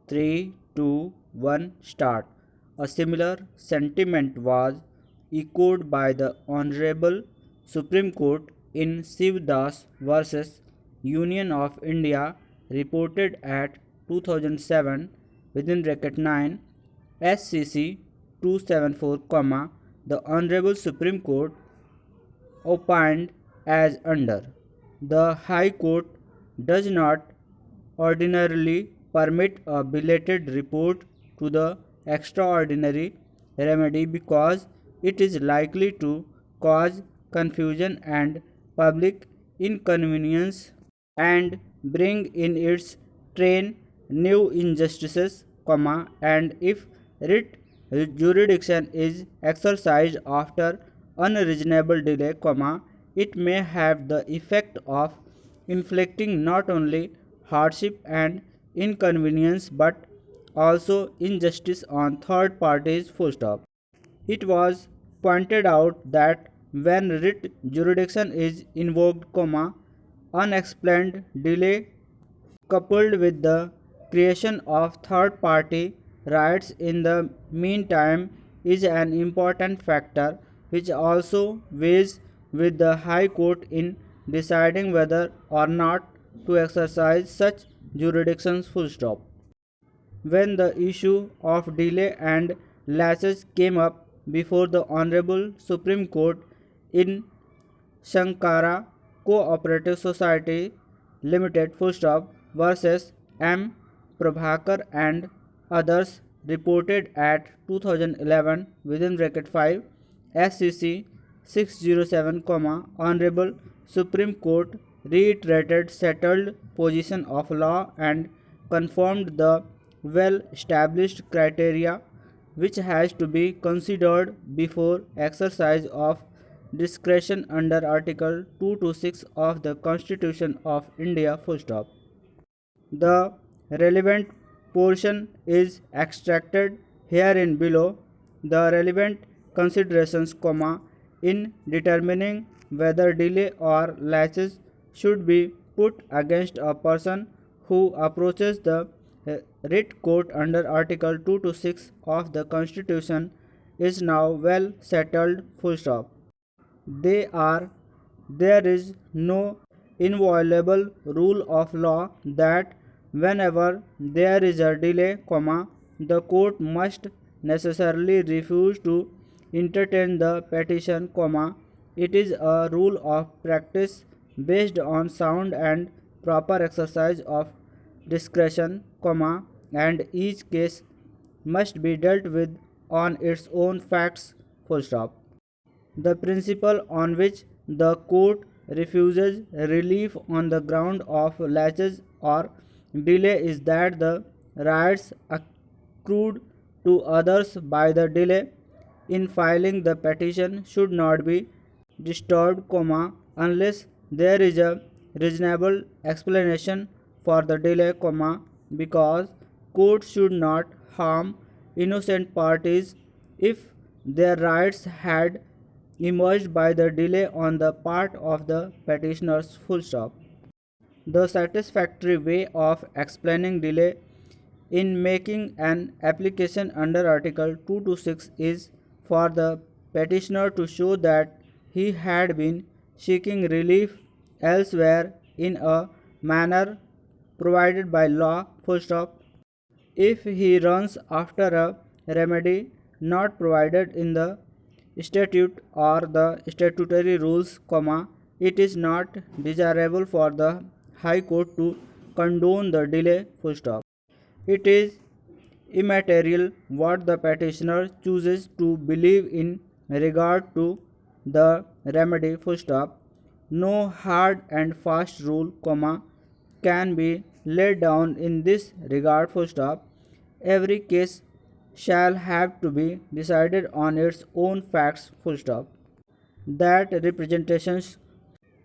3, 2, 1, start. A similar sentiment was echoed by the Honorable Supreme Court in Shivdas versus Union of India, reported at 2007 within bracket 9 SCC 274, the Honorable Supreme Court opined as under. The High Court does not ordinarily permit a belated report to the extraordinary remedy because it is likely to cause confusion and public inconvenience and bring in its train new injustices, and if writ jurisdiction is exercised after unreasonable delay, it may have the effect of inflicting not only hardship and inconvenience but also injustice on third parties. Full stop. It was pointed out that when writ jurisdiction is invoked, unexplained delay coupled with the creation of third party rights in the meantime is an important factor which also weighs with the High Court in deciding whether or not to exercise such jurisdictions. Full stop. When the issue of delay and lashes came up before the Honorable Supreme Court in Shankara Cooperative Society Limited, versus M. Prabhakar and others, reported at 2011 within bracket 5 SCC 607, Honorable Supreme Court reiterated settled position of law and confirmed the well established criteria which has to be considered before exercise of discretion under Article 226 of the Constitution of India. Full stop. The relevant portion is extracted herein below. The relevant considerations, in determining whether delay or latches should be put against a person who approaches the writ court under Article 226 of the Constitution is now well settled. Full stop. There is no inviolable rule of law that whenever there is a delay, the court must necessarily refuse to entertain the petition, it is a rule of practice based on sound and proper exercise of discretion, and each case must be dealt with on its own facts. Full stop. The principle on which the court refuses relief on the ground of latches or delay is that the rights accrued to others by the delay in filing the petition should not be disturbed, unless there is a reasonable explanation for the delay, because courts should not harm innocent parties if their rights had emerged by the delay on the part of the petitioners. Full stop. The satisfactory way of explaining delay in making an application under Article 226 is for the petitioner to show that he had been seeking relief elsewhere in a manner provided by law. Full stop. If he runs after a remedy not provided in the statute or the statutory rules, it is not desirable for the High Court to condone the delay. Full stop. It is immaterial what the petitioner chooses to believe in regard to the remedy. Full stop. No hard and fast rule, can be laid down in this regard. Full stop. Every case shall have to be decided on its own facts. Full stop. That representations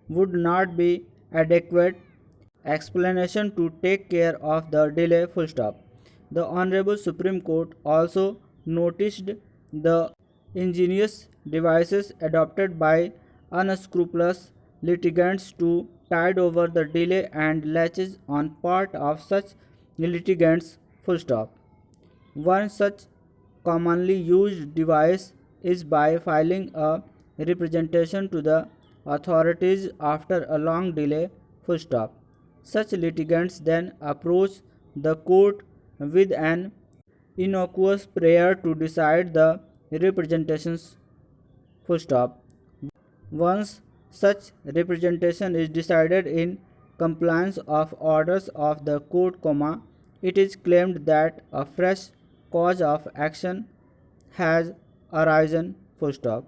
would not be adequate explanation to take care of the delay. Full stop. The Honorable Supreme Court also noticed the ingenious devices adopted by unscrupulous litigants to tide over the delay and latches on part of such litigants full stop. One such commonly used device is by filing a representation to the authorities after a long delay, full stop. Such litigants then approach the court with an innocuous prayer to decide the representations, full stop. Once such representation is decided in compliance of orders of the court, it is claimed that a fresh cause of action has arisen, full stop.